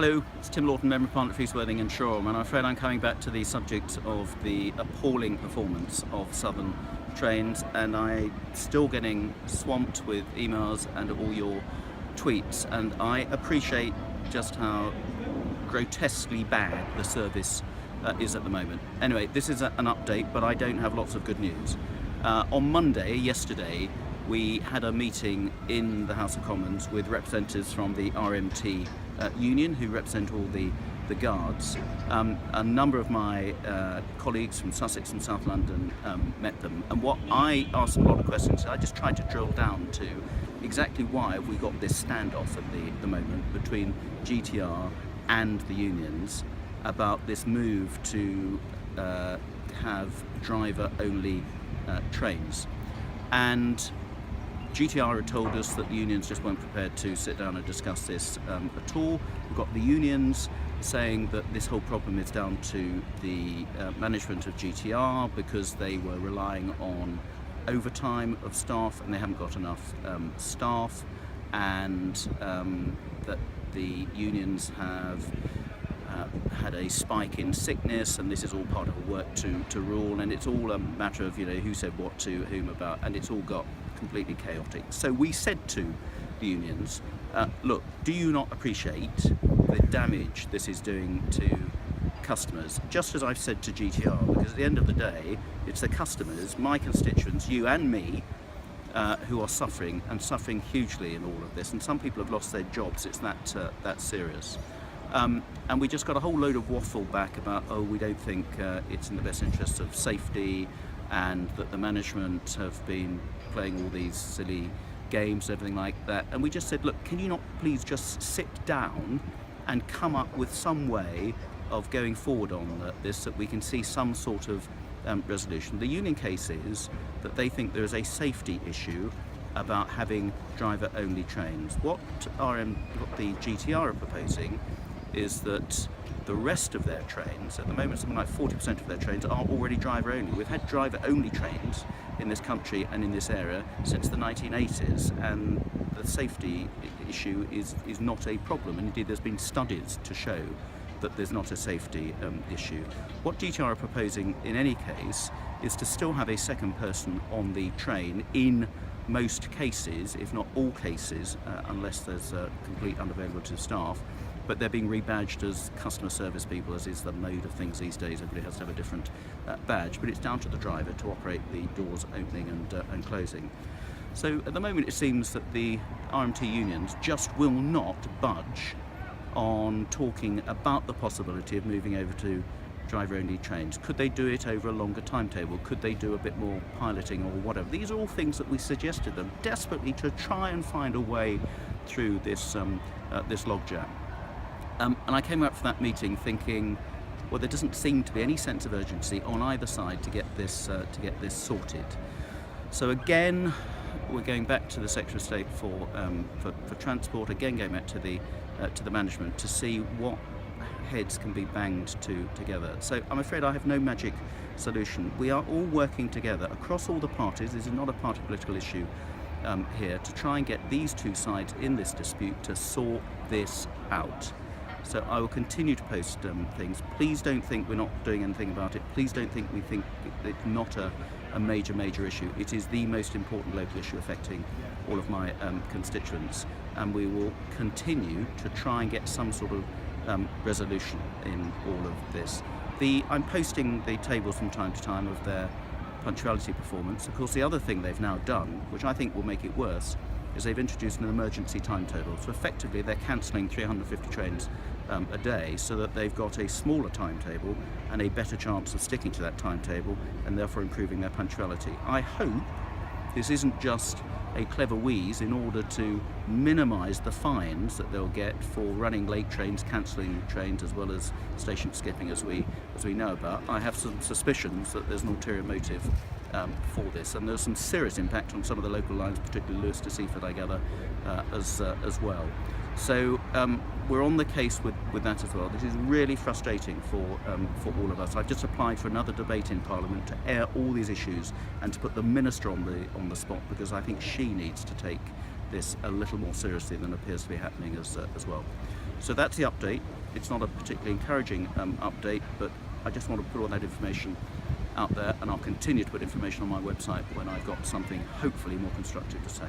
Hello, it's Tim Loughton, Member of Parliament for East Worthing and Shoreham, and I'm afraid I'm coming back to the subject of the appalling performance of Southern trains, and I'm still getting swamped with emails and all your tweets, and I appreciate just how grotesquely bad the service is at the moment. Anyway, this is an update, but I don't have lots of good news. On Monday, yesterday, we had a meeting in the House of Commons with representatives from the RMT union who represent all the guards. A number of my colleagues from Sussex and South London met them, and what I asked a lot of questions. I just tried to drill down to exactly why have we got this standoff at the moment between GTR and the unions about this move to have driver-only trains. And GTR had told us that the unions just weren't prepared to sit down and discuss this at all. We've got the unions saying that this whole problem is down to the management of GTR because they were relying on overtime of staff and they haven't got enough staff, and that the unions have had a spike in sickness, and this is all part of a work to rule, and it's all a matter of who said what to whom about, and it's all got completely chaotic. So we said to the unions, look, do you not appreciate the damage this is doing to customers, just as I've said to GTR, because at the end of the day it's the customers, my constituents, you and me, who are suffering hugely in all of this, and some people have lost their jobs. It's that serious. And we just got a whole load of waffle back about, oh, we don't think it's in the best interests of safety, and that the management have been playing all these silly games, everything like that. And we just said, look, can you not please just sit down and come up with some way of going forward on this, that we can see some sort of resolution. The union case is that they think there is a safety issue about having driver-only trains. What the GTR are proposing is that the rest of their trains, at the moment something like 40% of their trains are already driver-only. We've had driver-only trains in this country and in this area since the 1980s, and the safety issue is not a problem, and indeed there's been studies to show that there's not a safety issue. What GTR are proposing in any case is to still have a second person on the train in most cases, if not all cases, unless there's complete unavailability of staff, but they're being rebadged as customer service people, as is the mode of things these days. Everybody has to have a different badge, but it's down to the driver to operate the doors opening and closing. So at the moment it seems that the RMT unions just will not budge on talking about the possibility of moving over to driver-only trains. Could they do it over a longer timetable? Could they do a bit more piloting or whatever? These are all things that we suggested them desperately to try and find a way through this logjam. And I came out from that meeting thinking, well, there doesn't seem to be any sense of urgency on either side to get this sorted. So again, we're going back to the Secretary of State for Transport. Again, going back to the management to see what heads can be banged together. So I'm afraid I have no magic solution. We are all working together across all the parties. This is not a party political issue here, to try and get these two sides in this dispute to sort this out. So I will continue to post things. Please don't think we're not doing anything about it. Please don't think we think it's not a major issue. It is the most important local issue affecting all of my constituents, and we will continue to try and get some sort of resolution in all of this. I'm posting the tables from time to time of their punctuality performance. Of course, the other thing they've now done, which I think will make it worse, is they've introduced an emergency timetable. So effectively they're cancelling 350 trains a day, so that they've got a smaller timetable and a better chance of sticking to that timetable and therefore improving their punctuality. I hope this isn't just a clever wheeze in order to minimise the fines that they'll get for running late trains, cancelling trains, as well as station skipping, as we know about. I have some suspicions that there's an ulterior motive for this, and there's some serious impact on some of the local lines, particularly Lewis to Seaford, I gather, as well. So we're on the case with that as well. This is really frustrating for all of us. I've just applied for another debate in Parliament to air all these issues and to put the Minister on the spot, because I think she needs to take this a little more seriously than appears to be happening as well. So that's the update. It's not a particularly encouraging update, but I just want to put all that information out there, and I'll continue to put information on my website when I've got something hopefully more constructive to say.